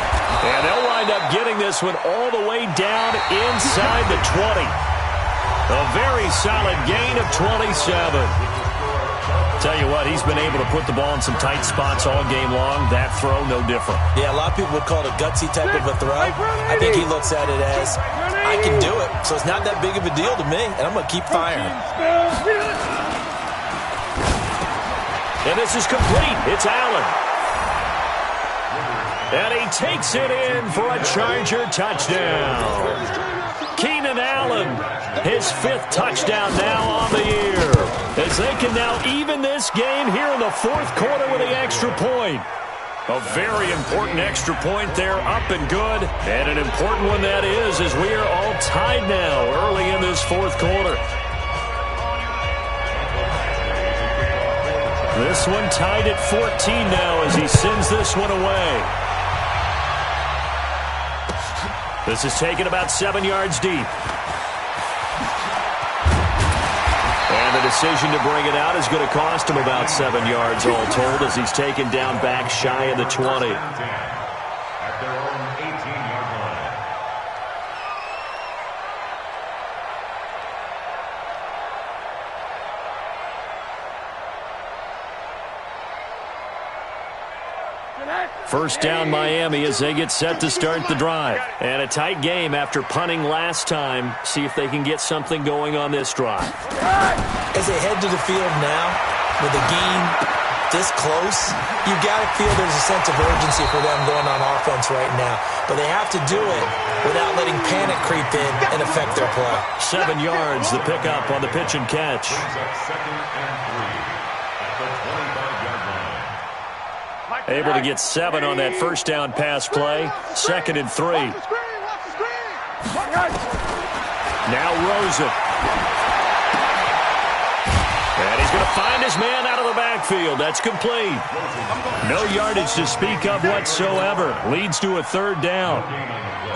And they'll wind up getting this one all the way down inside the 20. A very solid gain of 27. Tell you what, he's been able to put the ball in some tight spots all game long. That throw, no different. Yeah, a lot of people would call it a gutsy type of a throw. I think he looks at it as, I can do it, so it's not that big of a deal to me, and I'm going to keep firing. And this is complete. It's Allen. And he takes it in for a Charger touchdown. Keenan Allen, his 5th touchdown now on the year, as they can now even this game here in the 4th quarter with the extra point. A very important extra point there, up and good, and an important one that is, as we are all tied now early in this 4th quarter. This one tied at 14 now as he sends this one away. This is taken about 7 yards deep. And the decision to bring it out is going to cost him about 7 yards all told as he's taken down back shy of the 20. At their own 18-yard line. First down Miami as they get set to start the drive. And a tight game after punting last time. See if they can get something going on this drive. As they head to the field now, with the game this close, you've got to feel there's a sense of urgency for them going on offense right now. But they have to do it without letting panic creep in and affect their play. 7 yards, the pickup on the pitch and catch. Brings up 2nd and 3 at the 25-yard line. Able to get 7 on that first down pass play. 2nd and 3. Now Rosen. And he's going to find his man out of the backfield. That's complete. No yardage to speak of whatsoever. Leads to a 3rd down.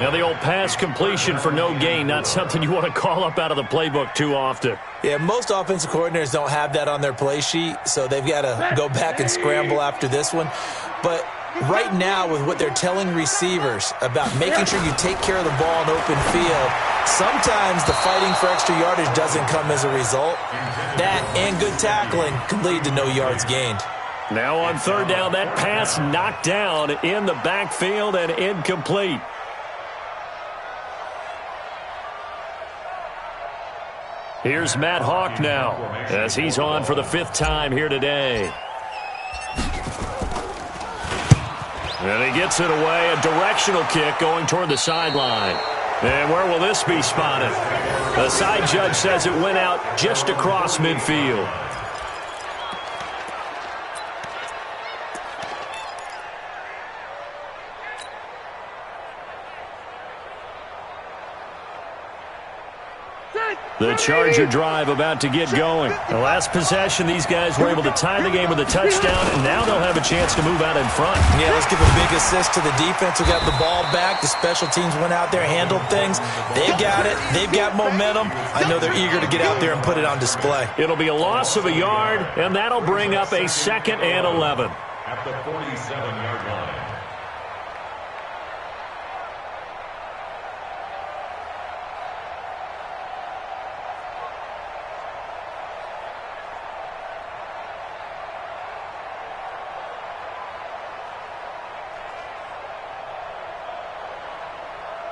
Now the old pass completion for no gain, not something you want to call up out of the playbook too often. Yeah, most offensive coordinators don't have that on their play sheet, so they've got to go back and scramble after this one. But right now, with what they're telling receivers about making sure you take care of the ball in open field, sometimes the fighting for extra yardage doesn't come as a result. That and good tackling can lead to no yards gained. Now on 3rd down, that pass knocked down in the backfield and incomplete. Here's Matt Hawk now, as he's on for the 5th time here today. And he gets it away, a directional kick going toward the sideline. And where will this be spotted? The side judge says it went out just across midfield. The Charger drive about to get going. The last possession, these guys were able to tie the game with a touchdown, and now they'll have a chance to move out in front. Yeah, let's give a big assist to the defense who got the ball back. The special teams went out there, handled things. They've got it. They've got momentum. I know they're eager to get out there and put it on display. It'll be a loss of a yard, and that'll bring up a 2nd and 11. At the 47-yard line.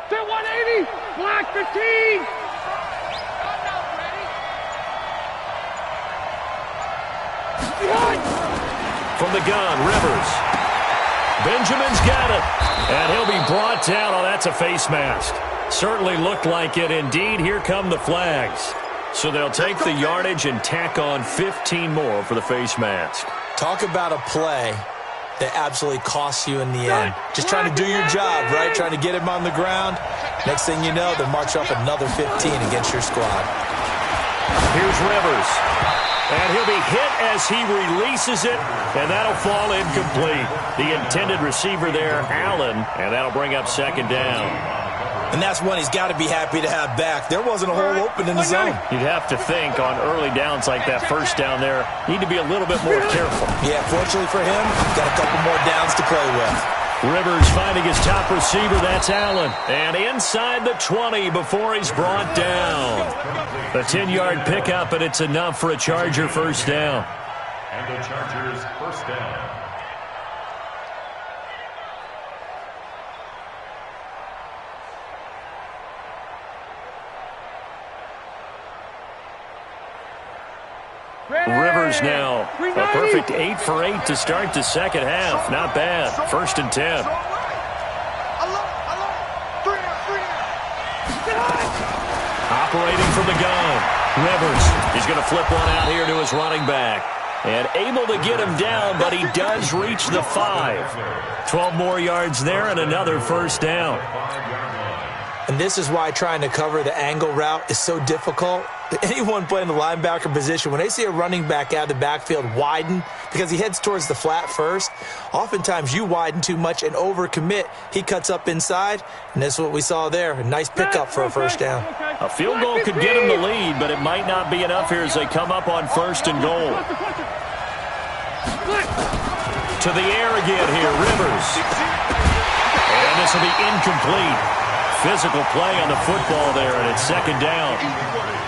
Set 180, block 15. From the gun, Rivers. Benjamin's got it. And he'll be brought down. Oh, that's a face mask. Certainly looked like it. Indeed, here come the flags. So they'll take the yardage and tack on 15 more for the face mask. Talk about a play that absolutely costs you in the end. Just trying to do your job, right? Trying to get him on the ground. Next thing you know, they'll march off another 15 against your squad. Here's Rivers. And he'll be hit as he releases it, and that'll fall incomplete. The intended receiver there, Allen, and that'll bring up second down. And that's one he's got to be happy to have back. There wasn't a hole open in the zone. You'd have to think on early downs like that first down there, need to be a little bit more careful. Yeah, fortunately for him, got a couple more downs to play with. Rivers finding his top receiver, that's Allen. And inside the 20 before he's brought down. A 10-yard pickup, and it's enough for a Charger first down. And the Chargers first down. Rivers now a perfect 8 for 8 to start the second half. Not bad. First and 10. Operating from the gun. Rivers, he's going to flip one out here to his running back. And able to get him down, but he does reach the 5. 12 more yards there and another first down. And this is why trying to cover the angle route is so difficult. Anyone playing the linebacker position, when they see a running back out of the backfield widen because he heads towards the flat first, oftentimes you widen too much and overcommit. He cuts up inside, and that's what we saw there. A nice pickup for a first down. A field goal could get him the lead, but it might not be enough here as they come up on first and goal. To the air again here, Rivers. And this will be incomplete. Physical play on the football there, and it's second down.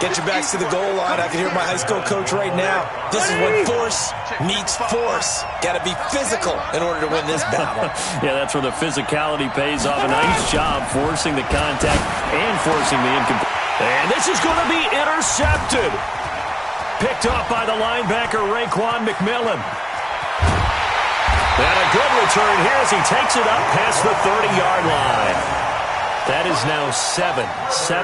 Get your backs to the goal line. I can hear my high school coach right now. This is when force meets force. Got to be physical in order to win this battle. Yeah, that's where the physicality pays off. A nice job forcing the contact and forcing the incomplete. And this is going to be intercepted. Picked off by the linebacker, Raekwon McMillan. And a good return here as he takes it up past the 30-yard line. That is now 7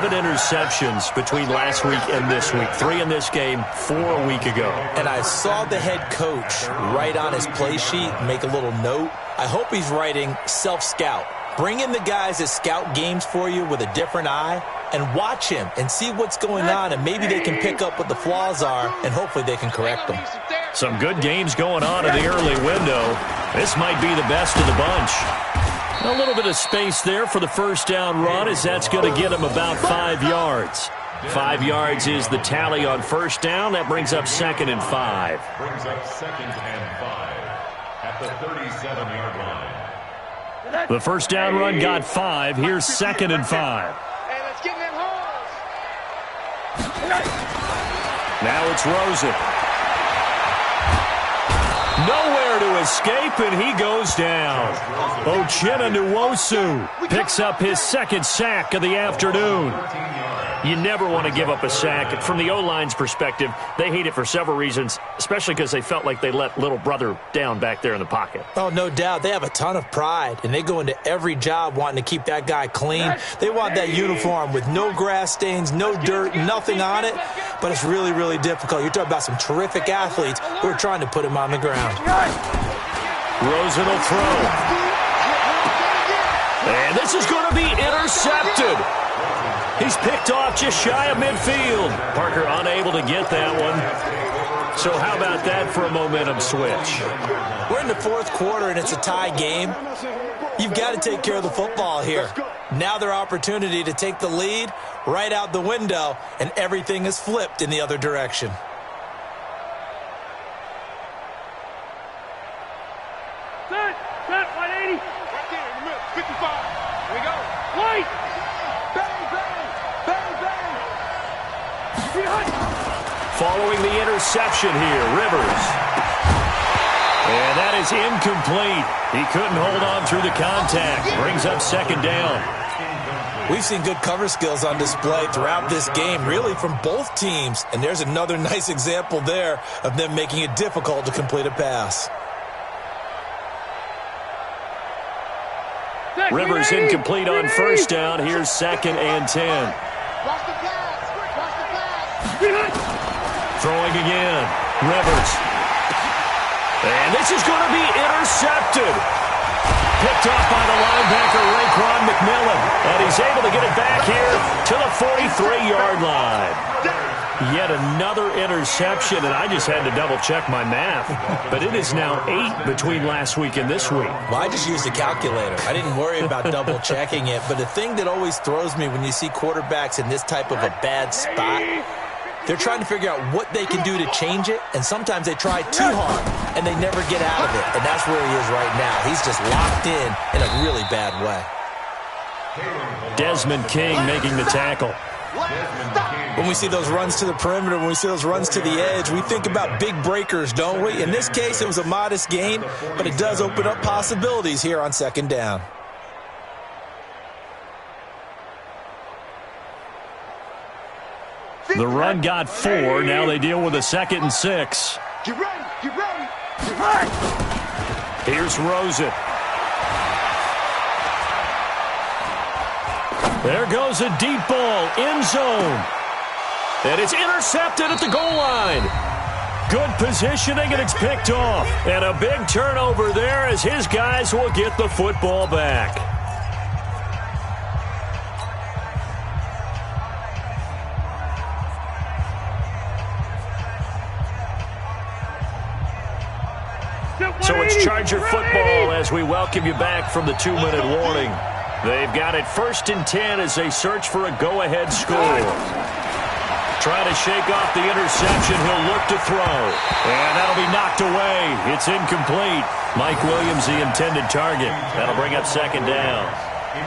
interceptions between last week and this week. 3 in this game, 4 a week ago. And I saw the head coach write on his play sheet, make a little note. I hope he's writing self-scout. Bring in the guys that scout games for you with a different eye and watch him and see what's going on, and maybe they can pick up what the flaws are, and hopefully they can correct them. Some good games going on in the early window. This might be the best of the bunch. A little bit of space there for the first down run, as that's going to get him about 5 yards. 5 yards is the tally on first down. That brings up second and 5. Brings up second and 5 at the 37-yard line. The first down run got 5. Here's second and 5. Hey, let's get in them holes. Now it's Rosen. Nowhere to escape, and he goes down. Uchenna Nwosu picks up his second sack of the afternoon. You never want to give up a sack. From the O-line's perspective, they hate it for several reasons, especially because they felt like they let little brother down back there in the pocket. Oh, no doubt. They have a ton of pride, and they go into every job wanting to keep that guy clean. They want that uniform with no grass stains, no dirt, nothing on it, but it's really, really difficult. You're talking about some terrific athletes who are trying to put him on the ground. Rosen will throw. And this is going to be intercepted. He's picked off just shy of midfield. Parker unable to get that one. So how about that for a momentum switch? We're in the fourth quarter, and it's a tie game. You've got to take care of the football here. Now their opportunity to take the lead right out the window, and everything is flipped in the other direction. Set, 180. Right there in the middle, 55. Here we go. Wait. Following the interception here, Rivers. And that is incomplete. He couldn't hold on through the contact. Brings up second down. We've seen good cover skills on display throughout this game, really from both teams. And there's another nice example there of them making it difficult to complete a pass. Rivers incomplete on first down. Here's second and 10. Watch the pass. Throwing again. Rivers. And this is going to be intercepted. Picked off by the linebacker, Raekwon McMillan. And he's able to get it back here to the 43-yard line. Yet another interception, and I just had to double-check my math. But it is now 8 between last week and this week. Well, I just used a calculator. I didn't worry about double-checking it. But the thing that always throws me when you see quarterbacks in this type of a bad spot, they're trying to figure out what they can do to change it, and sometimes they try too hard, and they never get out of it. And that's where he is right now. He's just locked in a really bad way. Desmond King making the tackle. When we see those runs to the perimeter, when we see those runs to the edge, we think about big breakers, don't we? In this case, it was a modest gain, but it does open up possibilities here on second down. The run got 4. Now they deal with a 2nd and 6. Get ready, get ready, get ready. Here's Rosen. There goes a deep ball, end zone. And it's intercepted at the goal line. Good positioning, and it's picked off. And a big turnover there as his guys will get the football back. So it's Charger football as we welcome you back from the 2-minute warning. They've got it 1st and 10 as they search for a go-ahead score. Trying to shake off the interception. He'll look to throw. And that'll be knocked away. It's incomplete. Mike Williams, the intended target. That'll bring up 2nd down.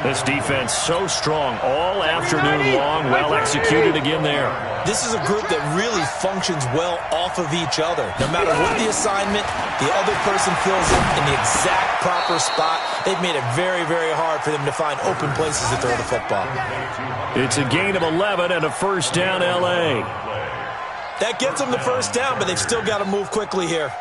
This defense so strong all afternoon long. Well executed again there. This is a group that really functions well off of each other. No matter what the assignment, the other person fills in the exact proper spot. They've made it very, very hard for them to find open places to throw the football. It's a gain of 11 and a 1st down L.A. That gets them the 1st down, but they've still got to move quickly here.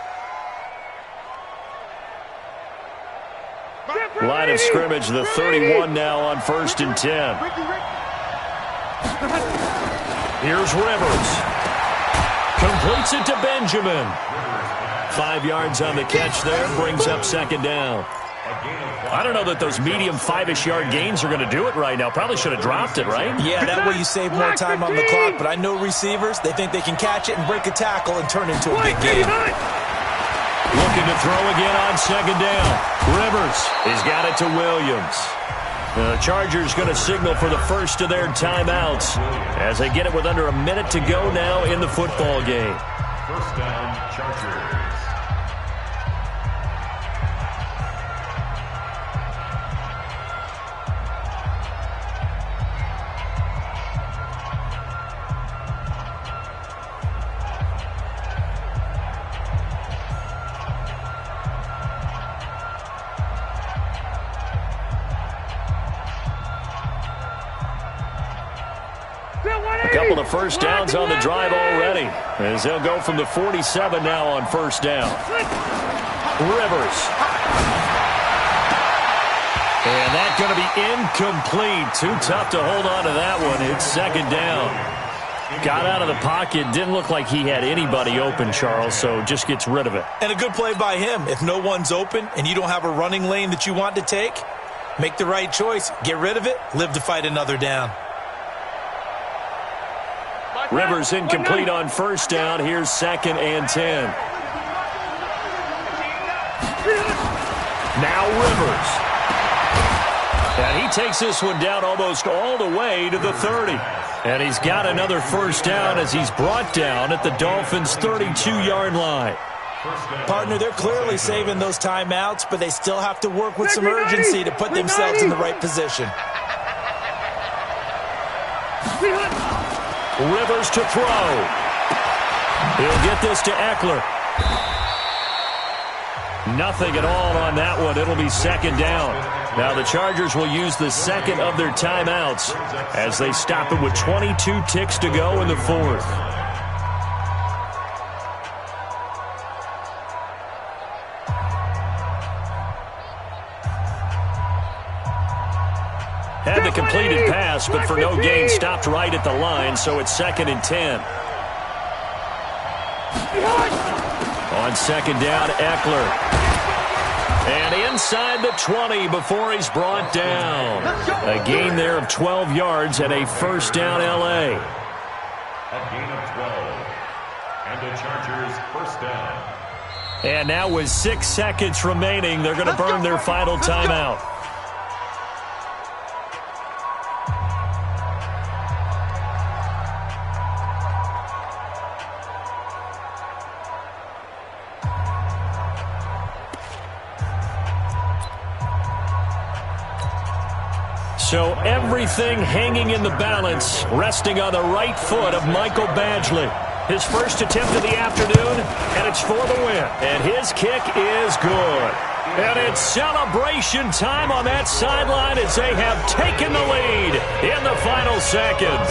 Line of scrimmage, the 31 now on 1st and 10. Here's Rivers. Completes it to Benjamin. 5 yards on the catch there. Brings up 2nd down. I don't know that those medium 5-ish yard gains are going to do it right now. Probably should have dropped it, right? Yeah, that way you save more time on the clock. But I know receivers, they think they can catch it and break a tackle and turn into a big game. Looking to throw again on 2nd down. Rivers has got it to Williams. The Chargers going to signal for the first of their timeouts as they get it with under a minute to go now in the football game. 1st down, Chargers. A couple of 1st downs on the drive already, as they'll go from the 47 now on 1st down. Rivers. And that's going to be incomplete. Too tough to hold on to that one. It's 2nd down. Got out of the pocket. Didn't look like he had anybody open, Charles, so just gets rid of it. And a good play by him. If no one's open and you don't have a running lane that you want to take, make the right choice. Get rid of it. Live to fight another down. Rivers incomplete on 1st down. Here's 2nd and 10. Now Rivers. And he takes this one down almost all the way to the 30. And he's got another 1st down as he's brought down at the Dolphins' 32-yard line. Partner, they're clearly saving those timeouts, but they still have to work with some urgency to put themselves in the right position. Rivers to throw. He'll get this to Eckler. Nothing at all on that one. It'll be 2nd down. Now the Chargers will use the 2nd of their timeouts as they stop it with 22 ticks to go in the 4th. Had the completed pass, but for no gain, stopped right at the line, so it's 2nd and 10. On second down, Eckler. And inside the 20 before he's brought down. A gain there of 12 yards and a first down, L.A. A gain of 12. And the Chargers first down. And now with 6 seconds remaining, they're going to burn their final timeout. So everything hanging in the balance, resting on the right foot of Michael Badgley. His first attempt of the afternoon, and it's for the win. And his kick is good. And it's celebration time on that sideline as they have taken the lead in the final seconds.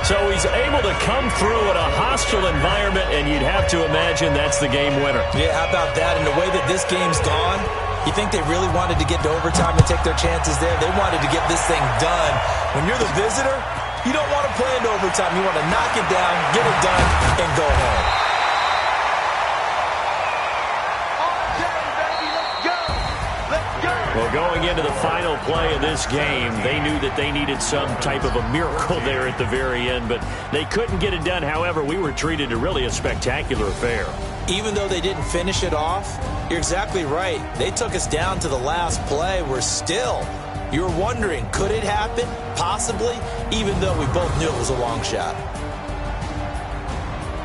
So he's able to come through in a hostile environment, and you'd have to imagine that's the game winner. Yeah, how about that? And the way that this game's gone, you think they really wanted to get to overtime and take their chances there? They wanted to get this thing done. When you're the visitor, you don't want to play into overtime. You want to knock it down, get it done, and go home. Well, going into the final play of this game, they knew that they needed some type of a miracle there at the very end, but they couldn't get it done. However, we were treated to really a spectacular affair. Even though they didn't finish it off, you're exactly right. They took us down to the last play. We're still, you're wondering, could it happen? Possibly, even though we both knew it was a long shot.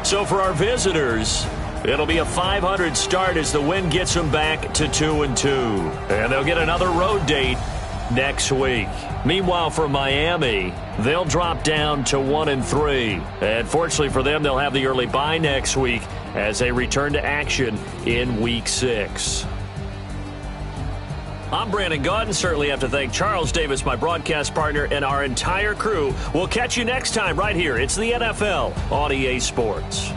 So for our visitors, it'll be a .500 start as the win gets them back to 2-2. And they'll get another road date next week. Meanwhile, for Miami, they'll drop down to 1-3. And fortunately for them, they'll have the early bye next week as they return to action in Week 6. I'm Brandon Gaudin. Certainly have to thank Charles Davis, my broadcast partner, and our entire crew. We'll catch you next time right here. It's the NFL on EA Sports.